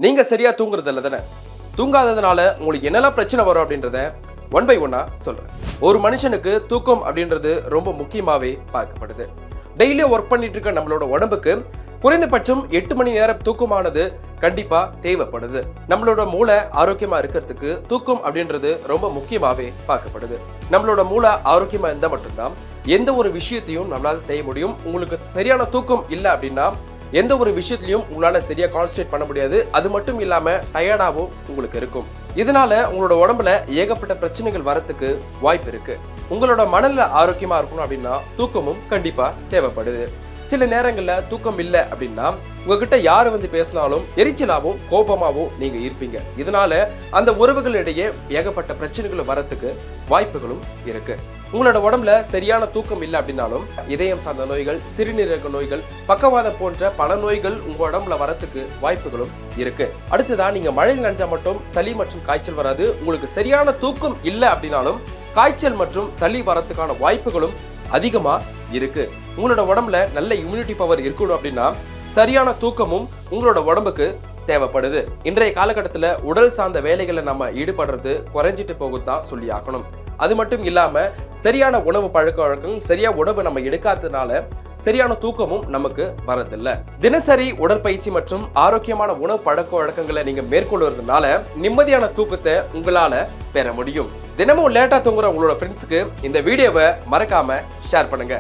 நீங்க சரியா தூங்குறது இல்ல தானே? தூங்காததுனால உங்களுக்கு என்னெல்லாம் பிரச்சனை வரும் அப்படின்றத ஒன் பை ஒன்னா சொல்றேன். ஒரு மனுஷனுக்கு தூக்கம் அப்படின்றது ரொம்ப முக்கியமாவே பார்க்கப்படுது. டெய்லியும் ஒர்க் பண்ணிட்டு இருக்க நம்மளோட உடம்புக்கு குறைந்தபட்சம் 8 மணி நேரம் தூக்கமானது கண்டிப்பா தேவைப்படுது. நம்மளோட மூளை ஆரோக்கியமா இருக்கிறதுக்கு தூக்கம் அப்படின்றது ரொம்ப முக்கியமாவே பார்க்கப்படுது. நம்மளோட மூளை ஆரோக்கியமா இருந்தா மட்டும்தான் எந்த ஒரு விஷயத்தையும் நம்மளால செய்ய முடியும். உங்களுக்கு சரியான தூக்கம் இல்லை அப்படின்னா எந்த ஒரு விஷயத்திலையும் உங்களால சரியா கான்சன்ட்ரேட் பண்ண முடியாது. அது மட்டும் இல்லாம டயர்டாகவும் உங்களுக்கு இருக்கும். இதனால உங்களோட உடம்புல ஏகப்பட்ட பிரச்சனைகள் வரத்துக்கு வாய்ப்பு இருக்கு. உங்களோட மனநிலை ஆரோக்கியமா இருக்கணும் அப்படின்னா தூக்கமும் கண்டிப்பா தேவைப்படுது. சில நேரங்கள்ல தூக்கம் இல்லை அப்படின்னா உங்ககிட்ட யாரு வந்து பேசினாலும் எரிச்சலாவும் கோபமாவும் நீங்க இருப்பீங்க. இதனால அந்த உறவுகளிடையே ஏகப்பட்ட பிரச்சனைகள் வரத்துக்கு வாய்ப்புகளும் இருக்கு. உங்களோட உடம்புல சரியான தூக்கம் இல்லை அப்படின்னாலும் இதயம் சார்ந்த நோய்கள், சிறுநீரக நோய்கள், பக்கவாதம் போன்ற பல நோய்கள் உங்க உடம்புல வரத்துக்கு வாய்ப்புகளும் இருக்கு. அடுத்ததான் நீங்க மழையில் நனைஞ்சா மட்டும் சளி மற்றும் காய்ச்சல் வராது. உங்களுக்கு சரியான தூக்கம் இல்லை அப்படின்னாலும் காய்ச்சல் மற்றும் சளி வரத்துக்கான வாய்ப்புகளும் அதிகமா இருக்கு. உங்களோட உடம்புல நல்ல இம்யூனிட்டி பவர் இருக்கணும் அப்படின்னா சரியான தூக்கமும் உங்களோட உடம்புக்கு தேவைப்படுது. இன்றைய காலகட்டத்தில் உடல் சார்ந்த வேலைகளை நம்ம ஈடுபடுறது குறைஞ்சிட்டு போகுதான் சொல்லி ஆகணும். அது மட்டும் இல்லாம சரியான உணவு பழக்க வழக்கம், சரியா உணவு நம்ம எடுக்காததுனால சரியான தூக்கமும் நமக்கு வரதில்லை. தினசரி உடற்பயிற்சி மற்றும் ஆரோக்கியமான உணவு பழக்க வழக்கங்களை நீங்க மேற்கொள்வதனால நிம்மதியான தூக்கத்தை உங்களால பெற முடியும். தினமும் லேட்டா தூங்குற உங்களோட ஃப்ரெண்ட்ஸுக்கு இந்த வீடியோவை மறக்காம ஷேர் பண்ணுங்க.